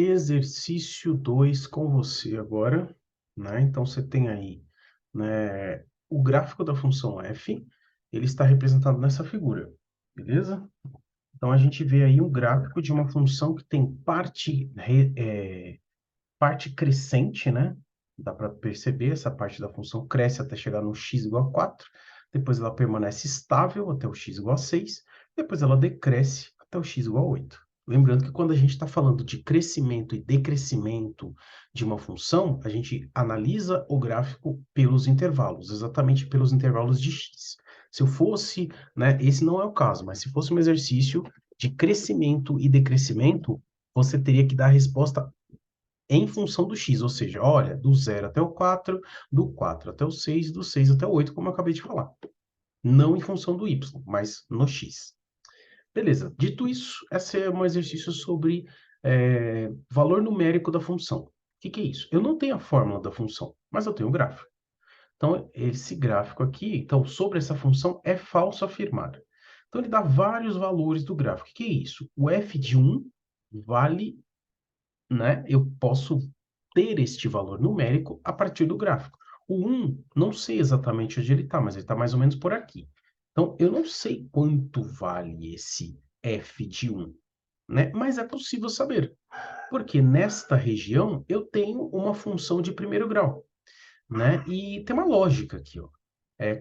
Exercício 2 com você agora, né? Então, você tem aí, né, o gráfico da função f, ele está representado nessa figura, beleza? Então, a gente vê aí um gráfico de uma função que tem parte crescente, né? Dá para perceber, essa parte da função cresce até chegar no x igual a 4, depois ela permanece estável até o x igual a 6, depois ela decresce até o x igual a 8. Lembrando que quando a gente está falando de crescimento e decrescimento de uma função, a gente analisa o gráfico pelos intervalos, exatamente pelos intervalos de x. Se eu fosse, né, esse não é o caso, mas se fosse um exercício de crescimento e decrescimento, você teria que dar a resposta em função do x, ou seja, olha, do 0 até o 4, do 4 até o 6, do 6 até o 8, como eu acabei de falar. Não em função do y, mas no x. Beleza, dito isso, esse é um exercício sobre valor numérico da função. O que é isso? Eu não tenho a fórmula da função, mas eu tenho o gráfico. Então, esse gráfico aqui, então, sobre essa função, é falso afirmar. Então, ele dá vários valores do gráfico. O que é isso? O f de 1 vale, né? Eu posso ter este valor numérico a partir do gráfico. O 1, não sei exatamente onde ele está, mas ele está mais ou menos por aqui. Então, eu não sei quanto vale esse f de 1, né? Mas é possível saber, porque nesta região eu tenho uma função de primeiro grau, né? E tem uma lógica aqui, ó.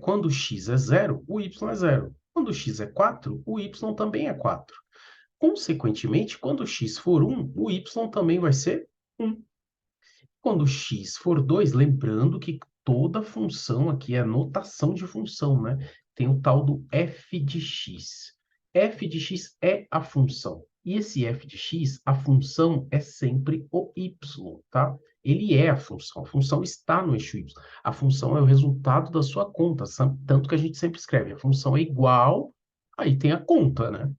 Quando x é 0, o y é 0. Quando x é 4, o y também é 4. Consequentemente, quando x for 1, o y também vai ser 1. Quando x for 2, lembrando que toda função aqui é notação de função, né? Tem o tal do f de x. F de x é a função. E esse f de x, a função é sempre o y, tá? Ele é a função está no eixo y. A função é o resultado da sua conta, tanto que a gente sempre escreve, a função é igual, aí tem a conta, né?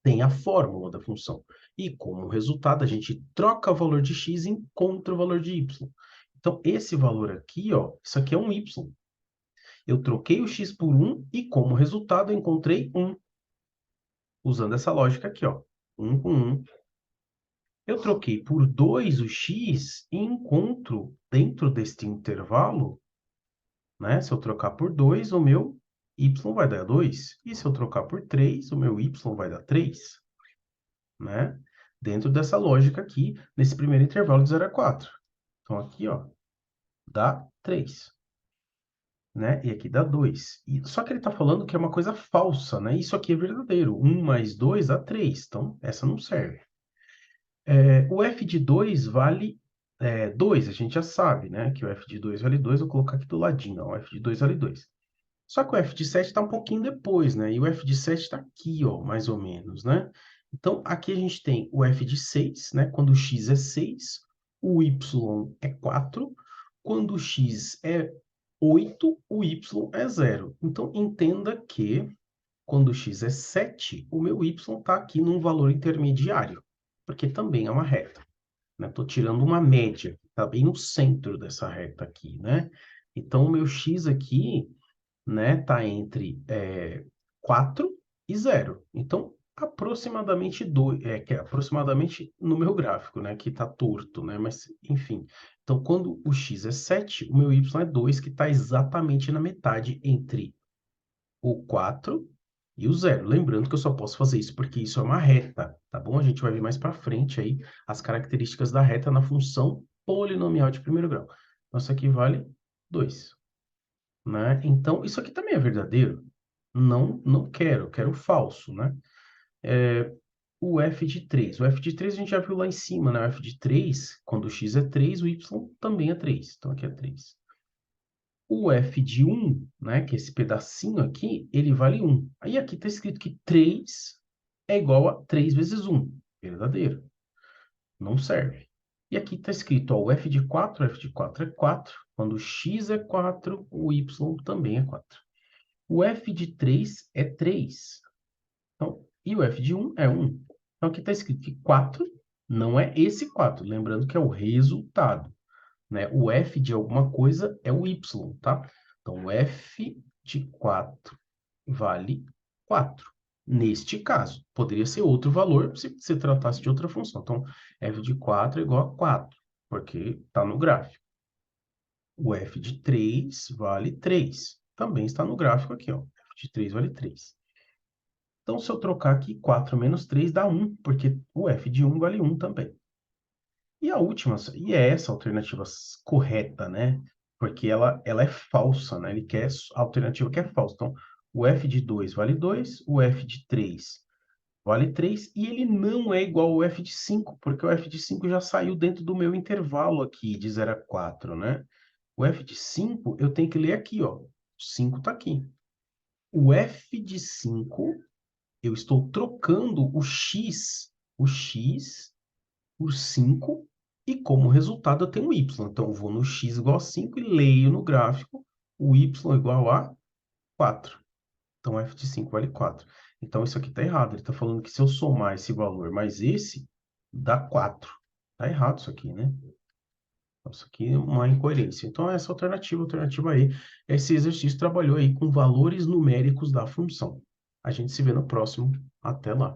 Tem a fórmula da função. E como resultado, a gente troca o valor de x e encontra o valor de y. Então, esse valor aqui, ó, isso aqui é um y. Eu troquei o x por 1 e, como resultado, eu encontrei 1. Usando essa lógica aqui, ó. 1 com 1. Eu troquei por 2 o x e encontro, dentro deste intervalo, né? Se eu trocar por 2, o meu y vai dar 2. E se eu trocar por 3, o meu y vai dar 3. Né? Dentro dessa lógica aqui, nesse primeiro intervalo de 0 a 4. Então, aqui, ó, dá 3, né? E aqui dá 2. Só que ele está falando que é uma coisa falsa, né? Isso aqui é verdadeiro. 1 mais 2 dá 3. Então, essa não serve. O f de 2 vale 2, a gente já sabe, né? Que o f de 2 vale 2. Vou colocar aqui do ladinho, ó, o f de 2 vale 2. Só que o f de 7 está um pouquinho depois, né? E o f de 7 está aqui, ó, mais ou menos, né? Então, aqui a gente tem o f de 6, né? Quando o x é 6, o y é 4. Quando o x é 8, o y é 0. Então, entenda que quando o x é 7, o meu y está aqui num valor intermediário, porque também é uma reta, né? Estou tirando uma média, está bem no centro dessa reta aqui, né? Então, o meu x aqui, né, tá entre 4 e 0. Então, aproximadamente 2, que é aproximadamente no meu gráfico, né, que está torto, né, mas enfim. Então, quando o x é 7, o meu y é 2, que está exatamente na metade entre o 4 e o 0. Lembrando que eu só posso fazer isso porque isso é uma reta, tá bom? A gente vai ver mais para frente aí as características da reta na função polinomial de primeiro grau. Então, isso aqui vale 2. Né? Então, isso aqui também é verdadeiro? Não, não quero, quero falso, né? O f de 3. O f de 3 a gente já viu lá em cima, né? O f de 3, quando o x é 3, o y também é 3. Então, aqui é 3. O f de 1, né? Que é esse pedacinho aqui, ele vale 1. Aí aqui está escrito que 3 é igual a 3 vezes 1. Verdadeiro. Não serve. E aqui está escrito, ó, o f de 4 é 4. Quando o x é 4, o y também é 4. O f de 3 é 3. Então, e o f de 1 é 1. Então, aqui está escrito que 4 não é esse 4. Lembrando que é o resultado, né? O f de alguma coisa é o y, tá? Então, o f de 4 vale 4. Neste caso, poderia ser outro valor se se tratasse de outra função. Então, f de 4 é igual a 4, porque está no gráfico. O f de 3 vale 3. Também está no gráfico aqui, ó. F de 3 vale 3. Então, se eu trocar aqui, 4 menos 3 dá 1, porque o f de 1 vale 1 também. E a última, e é essa a alternativa correta, né? Porque ela é falsa, né? Ele quer a alternativa que é falsa. Então, o f de 2 vale 2, o f de 3 vale 3, e ele não é igual ao f de 5, porque o f de 5 já saiu dentro do meu intervalo aqui, de 0 a 4, né? O f de 5, eu tenho que ler aqui, ó. 5 está aqui. O f de 5, eu estou trocando o x por 5, e como resultado eu tenho um y. Então, eu vou no x igual a 5 e leio no gráfico o y igual a 4. Então, f de 5 vale 4. Então, isso aqui está errado. Ele está falando que se eu somar esse valor mais esse, dá 4. Está errado isso aqui, né? Então, isso aqui é uma incoerência. Então, essa alternativa aí, esse exercício trabalhou aí com valores numéricos da função. A gente se vê no próximo. Até lá.